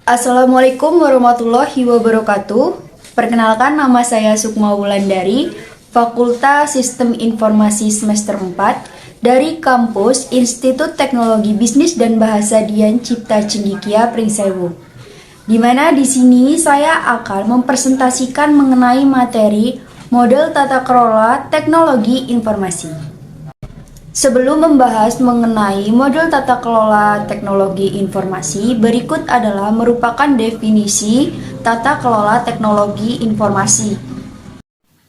Assalamualaikum warahmatullahi wabarakatuh. Perkenalkan, nama saya Sukma Wulandari, Fakultas Sistem Informasi semester 4 dari kampus Institut Teknologi Bisnis dan Bahasa Dian Cipta Cendekia Pringsewu. Di mana di sini saya akan mempresentasikan mengenai materi model tata kelola teknologi informasi. Sebelum membahas mengenai model tata kelola teknologi informasi, berikut adalah merupakan definisi tata kelola teknologi informasi.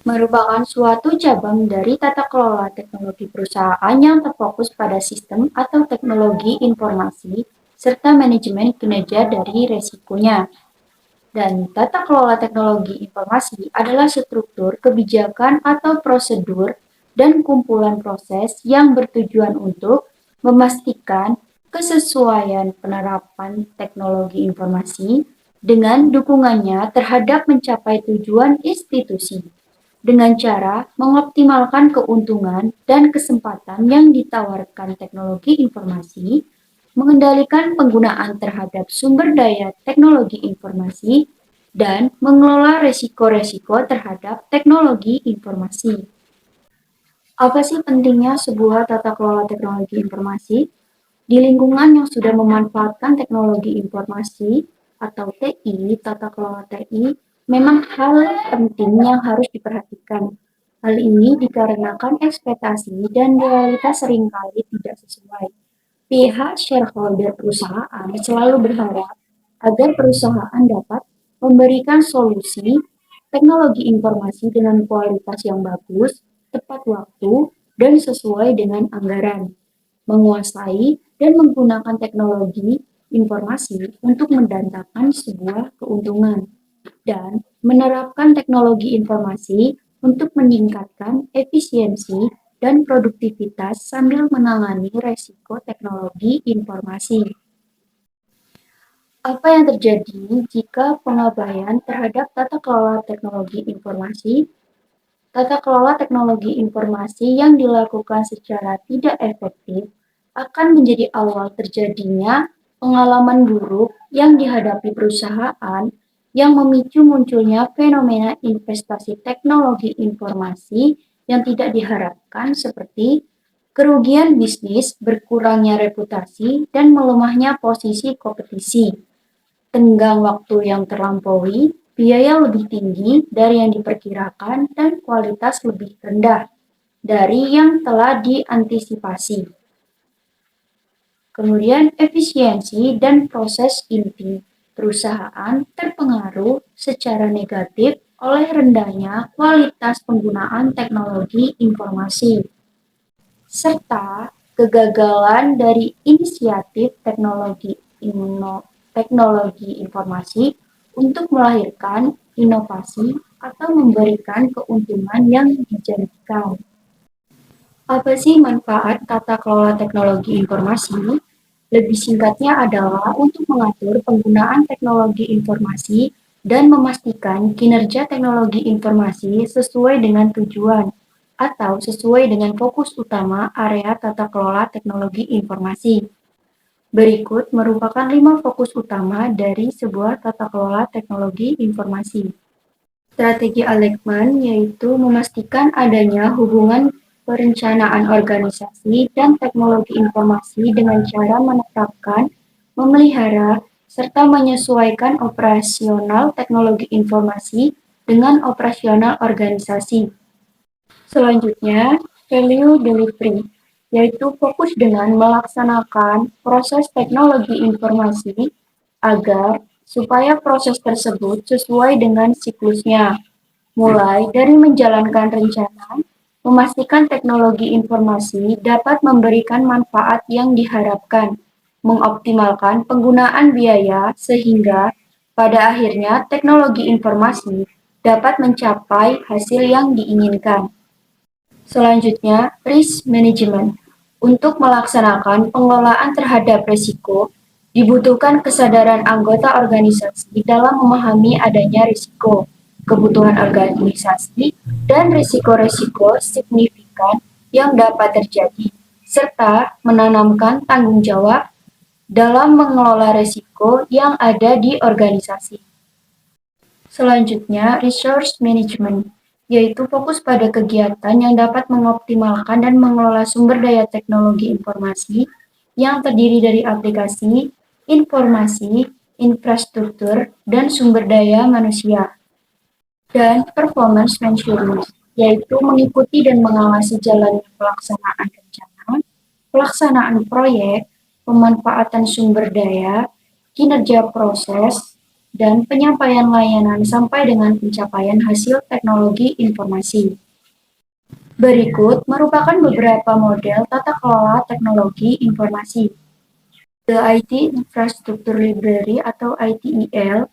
Merupakan suatu cabang dari tata kelola teknologi perusahaan yang terfokus pada sistem atau teknologi informasi serta manajemen kinerja dari resikonya. Dan tata kelola teknologi informasi adalah struktur, kebijakan, atau prosedur dan kumpulan proses yang bertujuan untuk memastikan kesesuaian penerapan teknologi informasi dengan dukungannya terhadap mencapai tujuan institusi dengan cara mengoptimalkan keuntungan dan kesempatan yang ditawarkan teknologi informasi, mengendalikan penggunaan terhadap sumber daya teknologi informasi, dan mengelola resiko-resiko terhadap teknologi informasi. Apa sih pentingnya sebuah tata kelola teknologi informasi? Di lingkungan yang sudah memanfaatkan teknologi informasi atau TI, tata kelola TI, memang hal penting yang harus diperhatikan. Hal ini dikarenakan ekspektasi dan realitas seringkali tidak sesuai. Pihak shareholder perusahaan selalu berharap agar perusahaan dapat memberikan solusi teknologi informasi dengan kualitas yang bagus, tepat waktu, dan sesuai dengan anggaran. Menguasai dan menggunakan teknologi informasi untuk mendatangkan sebuah keuntungan dan menerapkan teknologi informasi untuk meningkatkan efisiensi dan produktivitas sambil menangani resiko teknologi informasi. Apa yang terjadi jika pengabaian terhadap tata kelola teknologi informasi? Tata kelola teknologi informasi yang dilakukan secara tidak efektif akan menjadi awal terjadinya pengalaman buruk yang dihadapi perusahaan yang memicu munculnya fenomena investasi teknologi informasi yang tidak diharapkan seperti kerugian bisnis, berkurangnya reputasi, dan melemahnya posisi kompetisi. Tenggang waktu yang terlampaui, biaya lebih tinggi dari yang diperkirakan, dan kualitas lebih rendah dari yang telah diantisipasi. Kemudian efisiensi dan proses inti perusahaan terpengaruh secara negatif oleh rendahnya kualitas penggunaan teknologi informasi, serta kegagalan dari inisiatif teknologi informasi untuk melahirkan inovasi atau memberikan keuntungan yang dijanjikan. Apa sih manfaat tata kelola teknologi informasi? Lebih singkatnya adalah untuk mengatur penggunaan teknologi informasi dan memastikan kinerja teknologi informasi sesuai dengan tujuan atau sesuai dengan fokus utama area tata kelola teknologi informasi. Berikut merupakan 5 fokus utama dari sebuah tata kelola teknologi informasi. Strategi Alekman yaitu memastikan adanya hubungan perencanaan organisasi dan teknologi informasi dengan cara menetapkan, memelihara, serta menyesuaikan operasional teknologi informasi dengan operasional organisasi. Selanjutnya, value delivery, yaitu fokus dengan melaksanakan proses teknologi informasi agar supaya proses tersebut sesuai dengan siklusnya, mulai dari menjalankan rencana, memastikan teknologi informasi dapat memberikan manfaat yang diharapkan, mengoptimalkan penggunaan biaya sehingga pada akhirnya teknologi informasi dapat mencapai hasil yang diinginkan. Selanjutnya, risk management. Untuk melaksanakan pengelolaan terhadap risiko, dibutuhkan kesadaran anggota organisasi dalam memahami adanya risiko, kebutuhan organisasi, dan risiko-risiko signifikan yang dapat terjadi, serta menanamkan tanggung jawab dalam mengelola risiko yang ada di organisasi. Selanjutnya, resource management, yaitu fokus pada kegiatan yang dapat mengoptimalkan dan mengelola sumber daya teknologi informasi yang terdiri dari aplikasi, informasi, infrastruktur, dan sumber daya manusia. Dan performance management, yaitu mengikuti dan mengawasi jalannya pelaksanaan rencana, pelaksanaan proyek, pemanfaatan sumber daya, kinerja proses, dan penyampaian layanan sampai dengan pencapaian hasil teknologi informasi. Berikut merupakan beberapa model tata kelola teknologi informasi. The IT Infrastructure Library atau ITIL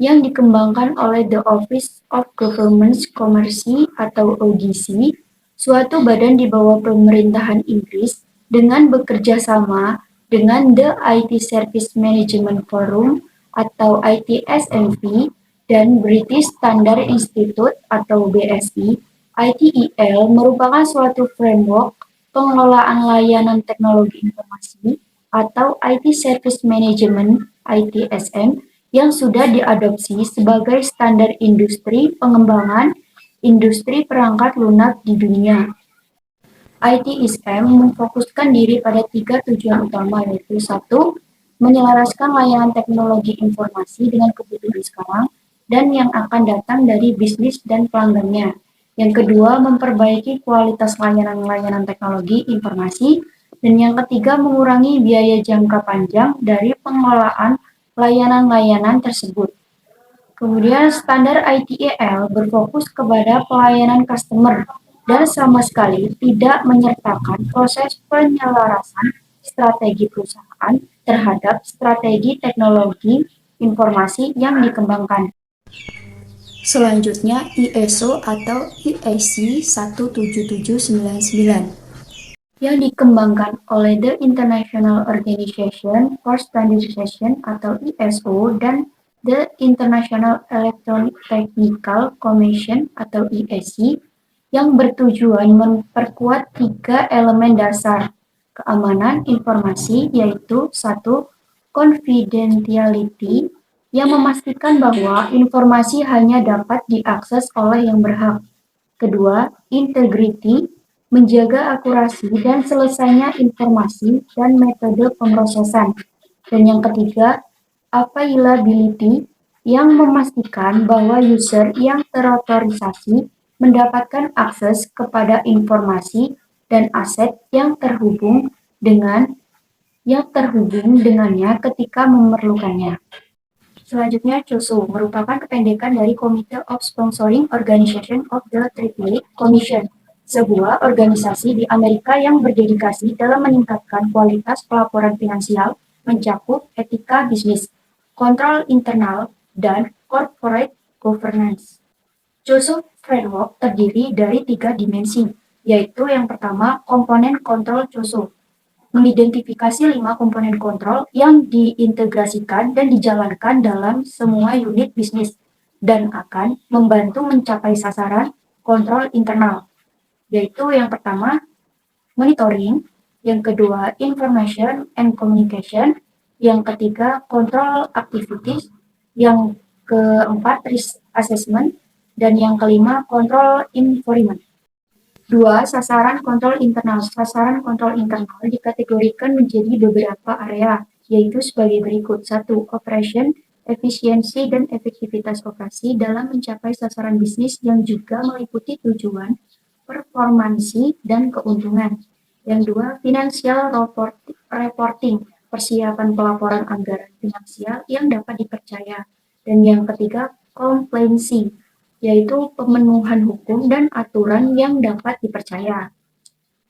yang dikembangkan oleh The Office of Government Commerce atau OGC, suatu badan di bawah pemerintahan Inggris dengan bekerja sama dengan The IT Service Management Forum atau ITSMV dan British Standard Institute atau BSI. ITIL merupakan suatu framework pengelolaan layanan teknologi informasi atau IT Service Management ITSM yang sudah diadopsi sebagai standar industri pengembangan industri perangkat lunak di dunia. ITSM memfokuskan diri pada 3 tujuan utama, yaitu 1. Menyelaraskan layanan teknologi informasi dengan kebutuhan sekarang dan yang akan datang dari bisnis dan pelanggannya. Yang kedua, memperbaiki kualitas layanan-layanan teknologi informasi. Dan yang ketiga, mengurangi biaya jangka panjang dari pengelolaan layanan-layanan tersebut. Kemudian standar ITIL berfokus kepada pelayanan customer dan sama sekali tidak menyertakan proses penyelarasan strategi perusahaan terhadap strategi teknologi informasi yang dikembangkan. Selanjutnya ISO atau IEC 17799 yang dikembangkan oleh The International Organization for Standardization atau ISO dan The International Electronic Technical Commission atau IEC yang bertujuan memperkuat 3 elemen dasar keamanan informasi, yaitu 1. Confidentiality yang memastikan bahwa informasi hanya dapat diakses oleh yang berhak. Kedua, integrity menjaga akurasi dan selesainya informasi dan metode pemrosesan. Dan yang ketiga, availability yang memastikan bahwa user yang terotorisasi mendapatkan akses kepada informasi dan aset yang terhubung dengannya ketika memerlukannya. Selanjutnya, COSO merupakan kependekan dari Committee of Sponsoring Organization of the AAA Commission, sebuah organisasi di Amerika yang berdedikasi dalam meningkatkan kualitas pelaporan finansial, mencakup etika bisnis, kontrol internal, dan corporate governance. COSO Framework terdiri dari 3 dimensi, yaitu yang pertama, komponen kontrol COSO, mengidentifikasi 5 komponen kontrol yang diintegrasikan dan dijalankan dalam semua unit bisnis dan akan membantu mencapai sasaran kontrol internal, yaitu yang pertama, monitoring, yang kedua, information and communication, yang ketiga, control activities, yang keempat, risk assessment, dan yang kelima, control environment. 2. Sasaran kontrol internal. Sasaran kontrol internal dikategorikan menjadi beberapa area, yaitu sebagai berikut. 1. Operation, efisiensi dan efektivitas operasi dalam mencapai sasaran bisnis yang juga meliputi tujuan, performansi, dan keuntungan. Yang 2. Financial reporting, persiapan pelaporan anggaran finansial yang dapat dipercaya. Dan yang ketiga, compliance, yaitu pemenuhan hukum dan aturan yang dapat dipercaya.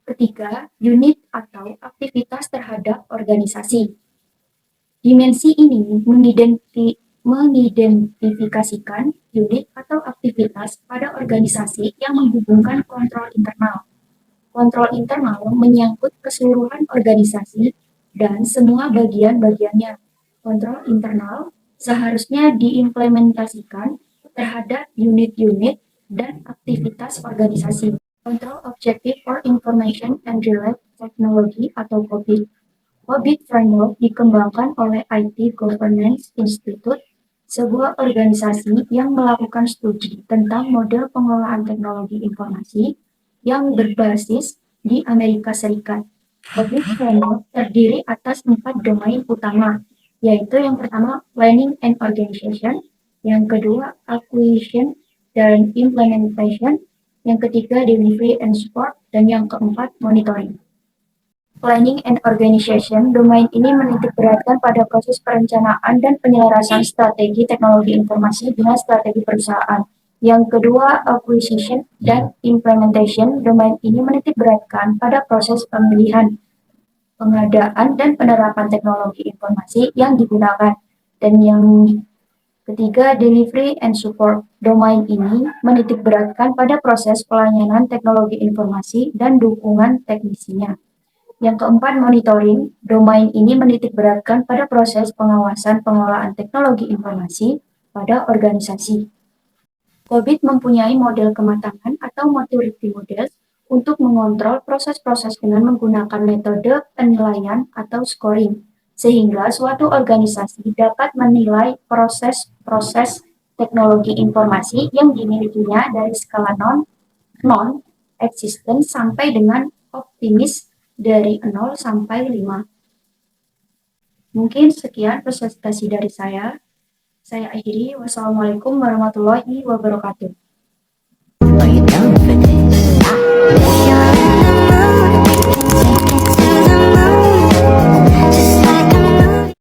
Ketiga, unit atau aktivitas terhadap organisasi. Dimensi ini mengidentifikasikan unit atau aktivitas pada organisasi yang menghubungkan kontrol internal. Kontrol internal menyangkut keseluruhan organisasi dan semua bagian-bagiannya. Kontrol internal seharusnya diimplementasikan terhadap unit-unit dan aktivitas organisasi. Control Objective for Information and Related Technology atau COBIT. COBIT Framework dikembangkan oleh IT Governance Institute, sebuah organisasi yang melakukan studi tentang model pengelolaan teknologi informasi yang berbasis di Amerika Serikat. COBIT Framework terdiri atas 4 domain utama, yaitu yang pertama Planning and Organization, yang kedua Acquisition dan Implementation, yang ketiga Delivery and Support, dan yang keempat Monitoring. Planning and Organization, domain ini menitikberatkan pada proses perencanaan dan penyelarasan strategi teknologi informasi dengan strategi perusahaan. Yang kedua, Acquisition dan Implementation, domain ini menitikberatkan pada proses pemilihan, pengadaan, dan penerapan teknologi informasi yang digunakan. Dan yang ketiga, Delivery and Support, domain ini menitikberatkan pada proses pelayanan teknologi informasi dan dukungan teknisinya. Yang keempat, Monitoring, domain ini menitikberatkan pada proses pengawasan pengelolaan teknologi informasi pada organisasi. COBIT mempunyai model kematangan atau maturity model untuk mengontrol proses-proses dengan menggunakan metode penilaian atau scoring, sehingga suatu organisasi dapat menilai proses-proses teknologi informasi yang dimilikinya dari skala non-existent sampai dengan optimis dari 0 sampai 5. Mungkin sekian presentasi dari saya. Saya akhiri. Wassalamualaikum warahmatullahi wabarakatuh.